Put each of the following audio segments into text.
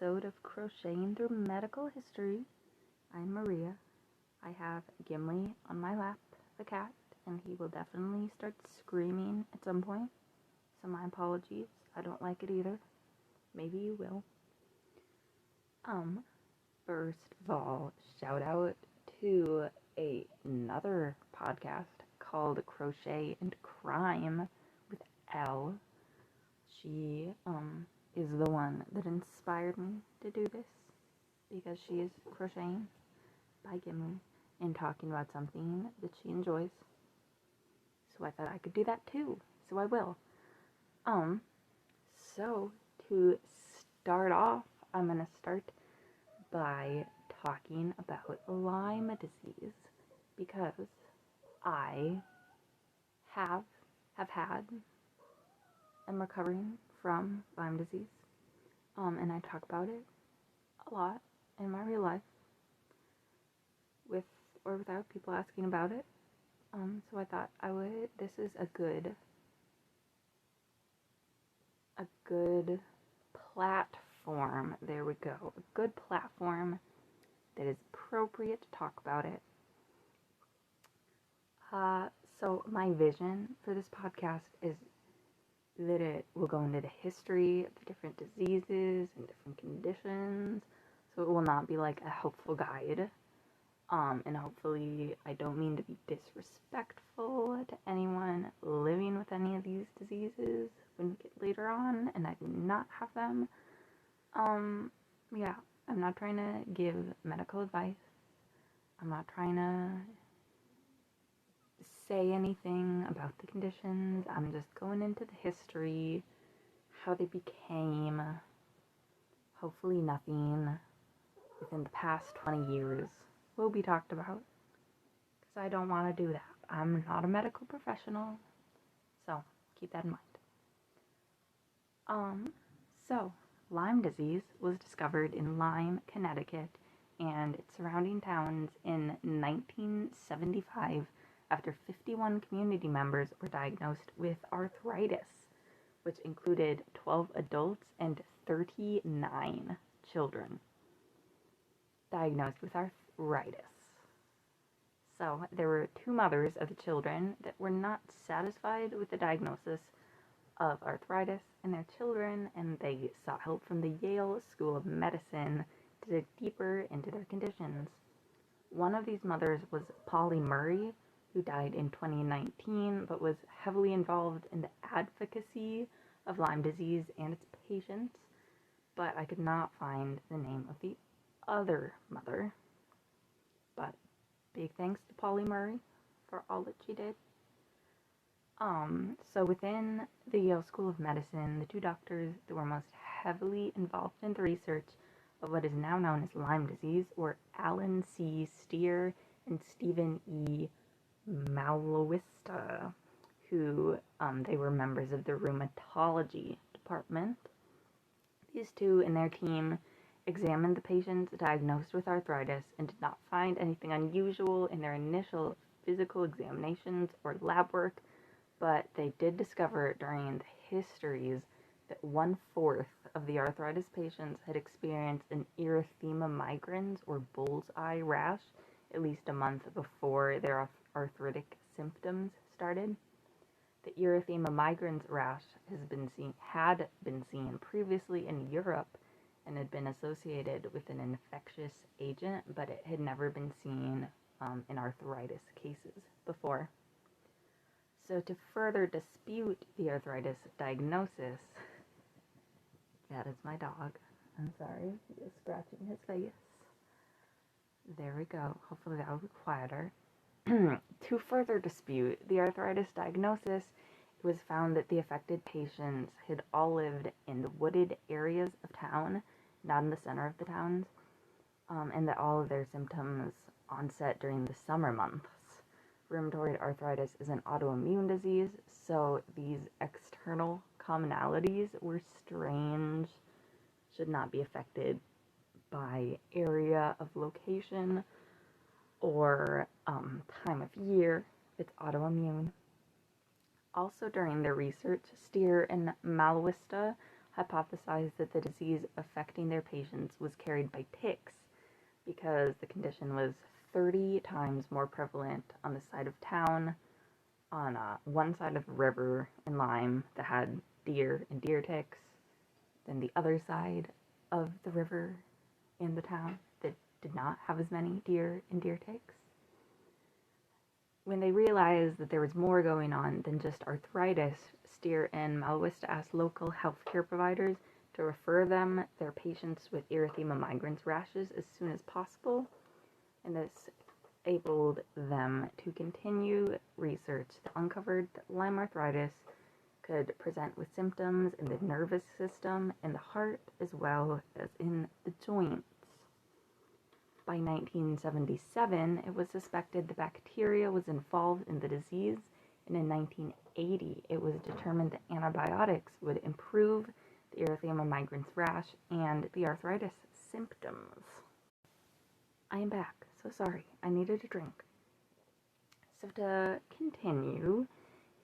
episode of Crocheting Through Medical History. I'm Maria. I have Gimli on my lap, the cat, and he will definitely start screaming at some point. So my apologies. I don't like it either. Maybe you will. First of all, shout out to another podcast called Crochet and Crime with Elle. She is the one that inspired me to do this because she is crocheting by Gimli and talking about something that she enjoys. So I thought I could do that too. So I will. So to start off, I'm going to start by talking about Lyme disease because I have had, I'm recovering from Lyme disease, and I talk about it a lot in my real life, with or without people asking about it. So I thought this is a good platform. There we go. A good platform that is appropriate to talk about it. So my vision for this podcast is that it will go into the history of the different diseases and different conditions. So it will not be like a helpful guide. And hopefully I don't mean to be disrespectful to anyone living with any of these diseases when we get later on and I do not have them. Yeah, I'm not trying to give medical advice. I'm not trying to say anything about the conditions. I'm just going into the history, how they became. Hopefully nothing within the past 20 years will be talked about, because I don't want to do that. I'm not a medical professional, so keep that in mind. So Lyme disease was discovered in Lyme, Connecticut, and its surrounding towns in 1975 after 51 community members were diagnosed with arthritis, which included 12 adults and 39 children diagnosed with arthritis. So there were two mothers of the children that were not satisfied with the diagnosis of arthritis in their children, and they sought help from the Yale School of Medicine to dig deeper into their conditions. One of these mothers was Polly Murray, who died in 2019, but was heavily involved in the advocacy of Lyme disease and its patients, but I could not find the name of the other mother. But big thanks to Polly Murray for all that she did. So within the Yale School of Medicine, the two doctors that were most heavily involved in the research of what is now known as Lyme disease were Alan C. Steer and Stephen E. Malowista, who they were members of the rheumatology department. These two and their team examined the patients diagnosed with arthritis and did not find anything unusual in their initial physical examinations or lab work, but they did discover during the histories that 1/4 of the arthritis patients had experienced an erythema migrans or bullseye rash at least a month before their arthritic symptoms started. The erythema migrans rash had been seen previously in Europe and had been associated with an infectious agent, but it had never been seen in arthritis cases before. So to further dispute the arthritis diagnosis, that is my dog. I'm sorry, he is scratching his face. There we go. Hopefully that will be quieter. To further dispute the arthritis diagnosis, it was found that the affected patients had all lived in the wooded areas of town, not in the center of the towns, and that all of their symptoms onset during the summer months. Rheumatoid arthritis is an autoimmune disease, so these external commonalities were strange, should not be affected by area of location or time of year. It's autoimmune. Also during their research, Steer and Malowista hypothesized that the disease affecting their patients was carried by ticks because the condition was 30 times more prevalent on the side of town, on one side of the river in Lyme that had deer and deer ticks, than the other side of the river in the town that did not have as many deer and deer ticks. When they realized that there was more going on than just arthritis, Steer and Malwista asked local healthcare providers to refer their patients with erythema migrans rashes as soon as possible, and this enabled them to continue research that uncovered that Lyme arthritis could present with symptoms in the nervous system, in the heart, as well as in the joints. By 1977, it was suspected the bacteria was involved in the disease, and in 1980, it was determined that antibiotics would improve the erythema migrans rash and the arthritis symptoms. I am back, so sorry, I needed a drink. So to continue,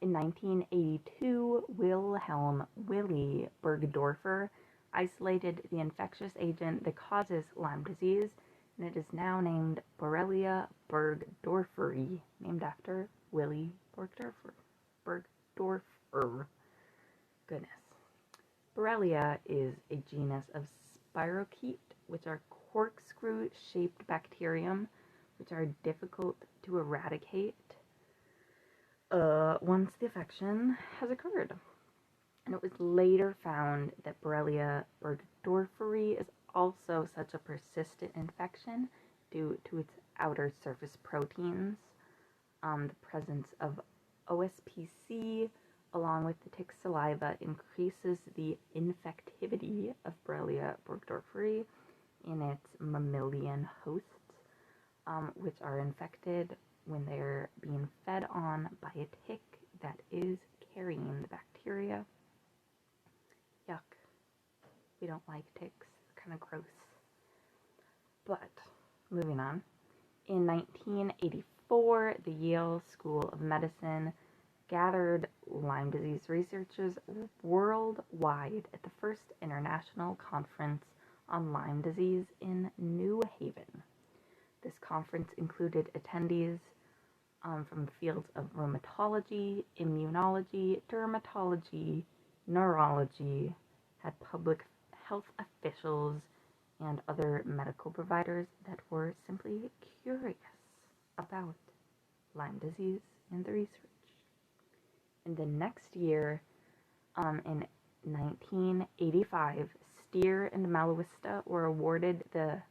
in 1982, Wilhelm Willy Burgdorfer isolated the infectious agent that causes Lyme disease, and it is now named Borrelia burgdorferi, named after Willy Burgdorfer. Goodness. Borrelia is a genus of spirochete, which are corkscrew-shaped bacterium, which are difficult to eradicate once the infection has occurred. And it was later found that Borrelia burgdorferi is also such a persistent infection due to its outer surface proteins. The presence of OSPC, along with the tick's saliva, increases the infectivity of Borrelia burgdorferi in its mammalian hosts, which are infected when they're being fed on by a tick that is carrying the bacteria. Yuck. We don't like ticks. They're kind of gross. But, moving on. In 1984, the Yale School of Medicine gathered Lyme disease researchers worldwide at the first international conference on Lyme disease in New Haven. This conference included attendees from the fields of rheumatology, immunology, dermatology, neurology, had public health officials, and other medical providers that were simply curious about Lyme disease and the research. In the next year, in 1985, Steer and Malwista were awarded the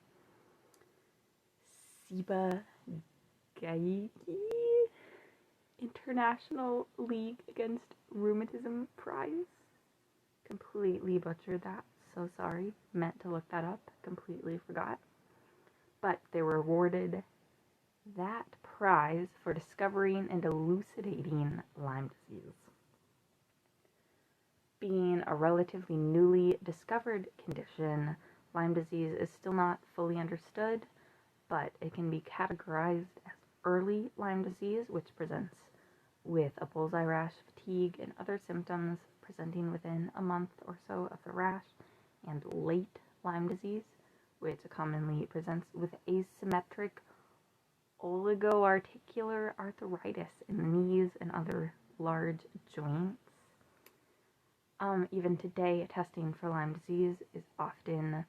Ciba-Geigy International League Against Rheumatism Prize. Completely butchered that, so sorry. Meant to look that up, completely forgot. But they were awarded that prize for discovering and elucidating Lyme disease. Being a relatively newly discovered condition, Lyme disease is still not fully understood, but it can be categorized as early Lyme disease, which presents with a bullseye rash, fatigue, and other symptoms presenting within a month or so of the rash, and late Lyme disease, which commonly presents with asymmetric oligoarticular arthritis in the knees and other large joints. Even today, testing for Lyme disease is often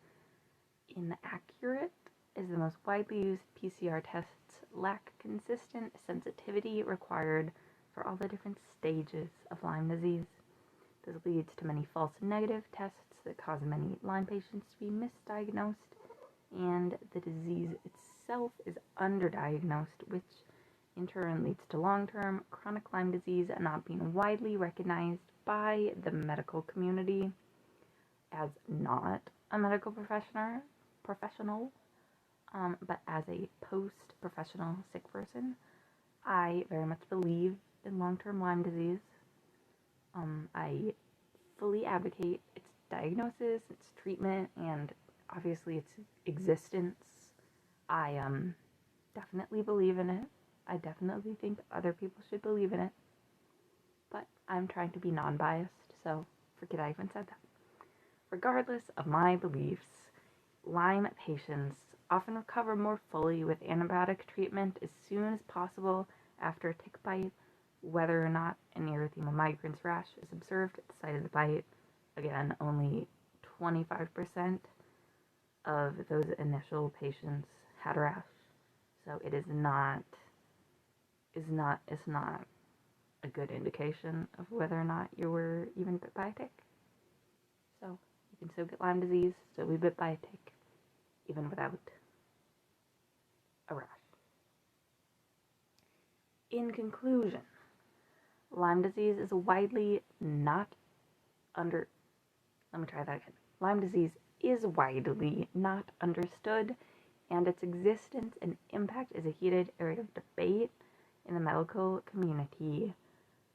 inaccurate, as the most widely used PCR tests lack consistent sensitivity required for all the different stages of Lyme disease. This leads to many false negative tests that cause many Lyme patients to be misdiagnosed, and the disease itself is underdiagnosed, which in turn leads to long-term chronic Lyme disease not being widely recognized by the medical community. As not a medical professional, but as a post-professional sick person, I very much believe in long-term Lyme disease. I fully advocate its diagnosis, its treatment, and obviously its existence. I definitely believe in it. I definitely think other people should believe in it. But I'm trying to be non-biased, so forget I even said that. Regardless of my beliefs, Lyme patients often recover more fully with antibiotic treatment as soon as possible after a tick bite, whether or not an erythema migrans rash is observed at the site of the bite. Again, only 25% of those initial patients had a rash, so it's not a good indication of whether or not you were even bit by a tick. So you can still get Lyme disease, still be bit by a tick, even without a rash. In conclusion, Lyme disease is widely not under. Lyme disease is widely not understood, and its existence and impact is a heated area of debate in the medical community,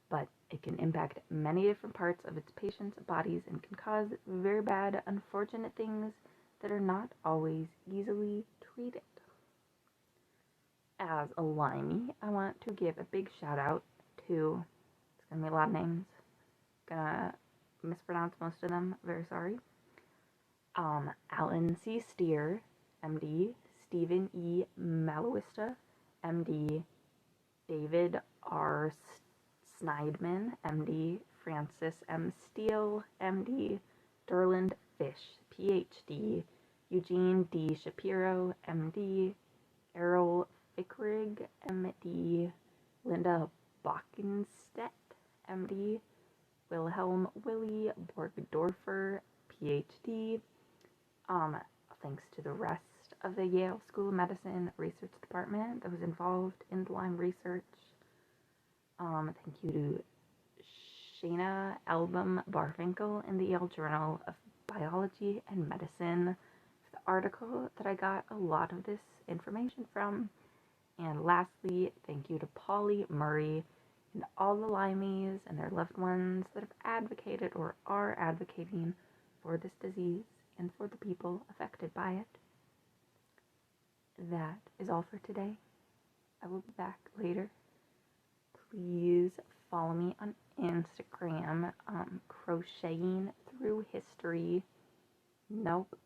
but it can impact many different parts of its patients' bodies and can cause very bad, unfortunate things that are not always easily treated. As a Limey, I want to give a big shout out to, it's going to be a lot of names, gonna mispronounce most of them, very sorry. Alan C. Steer, MD, Stephen E. Malowista, MD, David R. Sneidman, MD, Francis M. Steele, MD, Derland Fish, PhD, Eugene D. Shapiro, MD, Errol Fickrig, MD, Linda Bockenstedt, MD, Wilhelm Willi Borgdorfer, PhD. Thanks to the rest of the Yale School of Medicine Research Department that was involved in the Lyme research. Thank you to Shana Album Barfinkel in the Yale Journal of Biology and Medicine for the article that I got a lot of this information from. And lastly, thank you to Polly Murray and all the Lymies and their loved ones that have advocated or are advocating for this disease and for the people affected by it. That is all for today. I will be back later. Please follow me on Instagram, Crocheting Through History. Nope,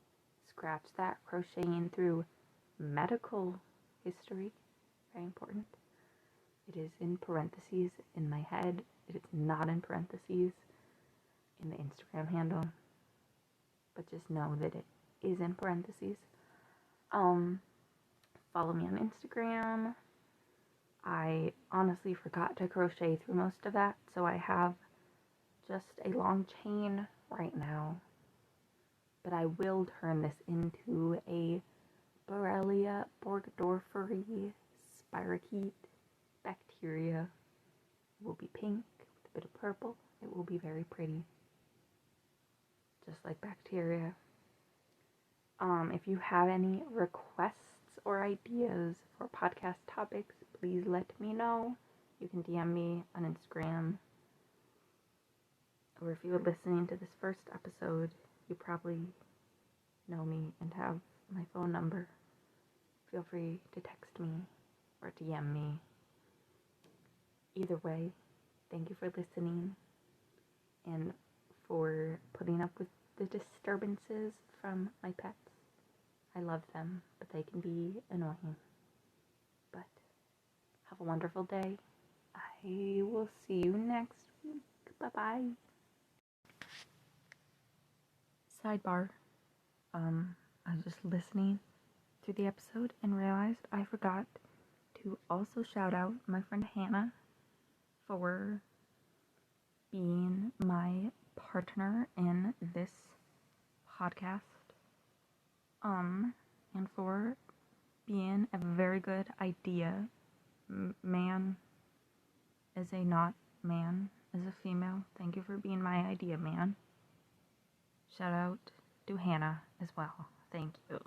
scratch that. Crocheting Through Medical History. Very important. It is in parentheses in my head. It is not in parentheses in the Instagram handle. But just know that it is in parentheses. Follow me on Instagram. I honestly forgot to crochet through most of that, so I have just a long chain right now. But I will turn this into a Borrelia burgdorferi spirochete bacteria. It will be pink with a bit of purple. It will be very pretty, just like bacteria. If you have any requests or ideas for podcast topics, please let me know. You can DM me on Instagram. Or if you are listening to this first episode, you probably know me and have my phone number. Feel free to text me or DM me. Either way, thank you for listening and for putting up with the disturbances from my pets. I love them, but they can be annoying. But have a wonderful day. I will see you next week. Bye-bye. Sidebar. I was just listening to the episode and realized I forgot to also shout out my friend Hannah for being my partner in this podcast. And for being a very good idea man as a not man, as a female. Thank you for being my idea man. Shout out to Hannah as well. Thank you.